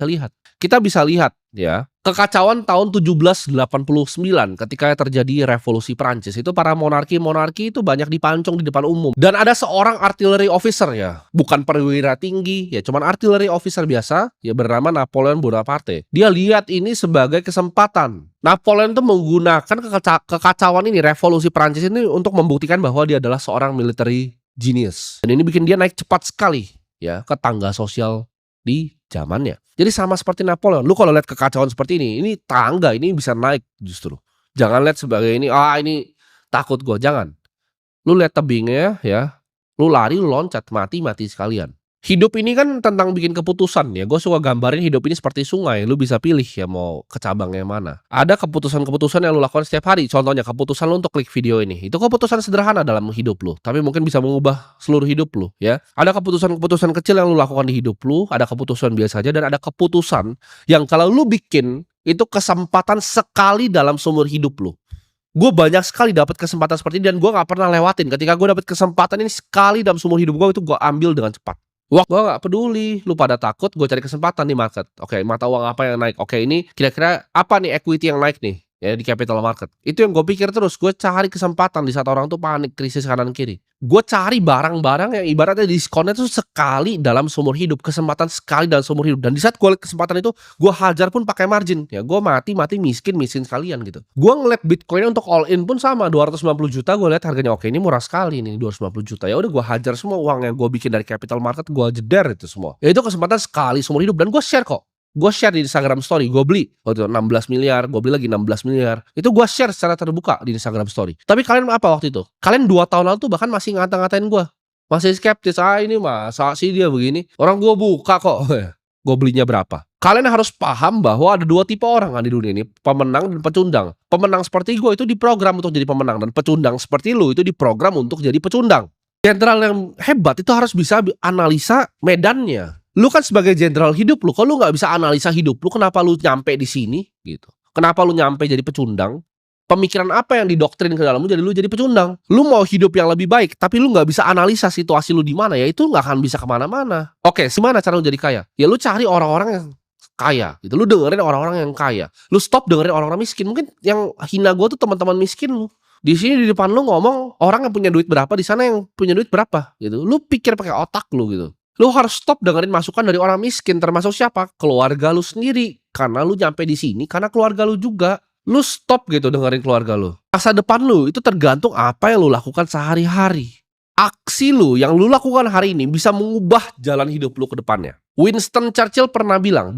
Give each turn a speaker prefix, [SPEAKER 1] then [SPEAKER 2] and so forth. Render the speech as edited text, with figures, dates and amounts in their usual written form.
[SPEAKER 1] lihat. Kita bisa lihat ya, kekacauan tahun 1789 ketika terjadi revolusi Prancis itu para monarki-monarki itu banyak dipancung di depan umum. Dan ada seorang artillery officer ya, bukan perwira tinggi ya, cuman artillery officer biasa ya bernama Napoleon Bonaparte. Dia lihat ini sebagai kesempatan. Napoleon itu menggunakan kekacauan ini, revolusi Prancis ini untuk membuktikan bahwa dia adalah seorang military genius. Dan ini bikin dia naik cepat sekali ya ke tangga sosial di zamannya. Jadi sama seperti Napoleon. Lu kalau lihat kekacauan seperti ini tangga ini bisa naik justru. Jangan lihat sebagai ini takut gue, jangan. Lu lihat tebingnya ya, lu lari, lu loncat, mati sekalian. Hidup ini kan tentang bikin keputusan ya. Gue suka gambarin hidup ini seperti sungai. Lu bisa pilih ya mau ke cabangnya mana. Ada keputusan-keputusan yang lu lakukan setiap hari. Contohnya keputusan lu untuk klik video ini. Itu keputusan sederhana dalam hidup lu, tapi mungkin bisa mengubah seluruh hidup lu ya. Ada keputusan-keputusan kecil yang lu lakukan di hidup lu. Ada keputusan biasa aja, dan ada keputusan yang kalau lu bikin itu kesempatan sekali dalam seumur hidup lu. Gue banyak sekali dapat kesempatan seperti ini dan gue gak pernah lewatin. Ketika gue dapat kesempatan ini sekali dalam seumur hidup gue, itu gue ambil dengan cepat. Wah, gue gak peduli, lu pada takut, gue cari kesempatan di market. Oke, mata uang apa yang naik? Oke, ini kira-kira apa nih equity yang naik nih ya di capital market. Itu yang gue pikir terus, gue cari kesempatan di saat orang tuh panik, krisis kanan kiri. Gue cari barang-barang yang ibaratnya diskonnya tuh sekali dalam seumur hidup, kesempatan sekali dalam seumur hidup. Dan di saat gue lihat kesempatan itu, gue hajar pun pakai margin. Ya, gue mati miskin sekalian gitu. Gue ngeliat Bitcoin untuk all in pun sama, 250 juta. Gue lihat harganya oke, ini murah sekali nih 250 juta. Ya udah gue hajar semua uang yang gue bikin dari capital market, gue jeder itu semua. Ya itu kesempatan sekali seumur hidup, dan gue share kok. Gue share di Instagram story, gue beli waktu itu 16 miliar, gue beli lagi 16 miliar. Itu gue share secara terbuka di Instagram story. Tapi kalian apa waktu itu? Kalian 2 tahun lalu tuh bahkan masih ngata-ngatain gue. Masih skeptis, ini masa sih dia begini. Orang gue buka kok. Gue belinya berapa? Kalian harus paham bahwa ada 2 tipe orang kan di dunia ini, pemenang dan pecundang. Pemenang seperti gue itu diprogram untuk jadi pemenang, dan pecundang seperti lu itu diprogram untuk jadi pecundang. Jenderal yang hebat itu harus bisa analisa medannya. Lu kan sebagai jenderal hidup lu, kalau lu nggak bisa analisa hidup lu, kenapa lu nyampe di sini gitu? Kenapa lu nyampe jadi pecundang? Pemikiran apa yang didoktrin ke dalam lu jadi pecundang? Lu mau hidup yang lebih baik, tapi lu nggak bisa analisa situasi lu di mana, ya itu nggak akan bisa kemana-mana. Oke, gimana cara lu jadi kaya? Ya lu cari orang-orang yang kaya gitu. Lu dengerin orang-orang yang kaya. Lu stop dengerin orang-orang miskin. Mungkin yang hina gue tuh teman-teman miskin lu. Di sini di depan lu ngomong orang yang punya duit berapa, di sana yang punya duit berapa gitu. Lu pikir pakai otak lu gitu. Lu harus stop dengerin masukan dari orang miskin, termasuk siapa? Keluarga lu sendiri. Karena lu nyampe di sini karena keluarga lu juga. Lu stop gitu dengerin keluarga lu. Masa depan lu itu tergantung apa yang lu lakukan sehari-hari. Aksi lu yang lu lakukan hari ini bisa mengubah jalan hidup lu ke depannya. Winston Churchill pernah bilang,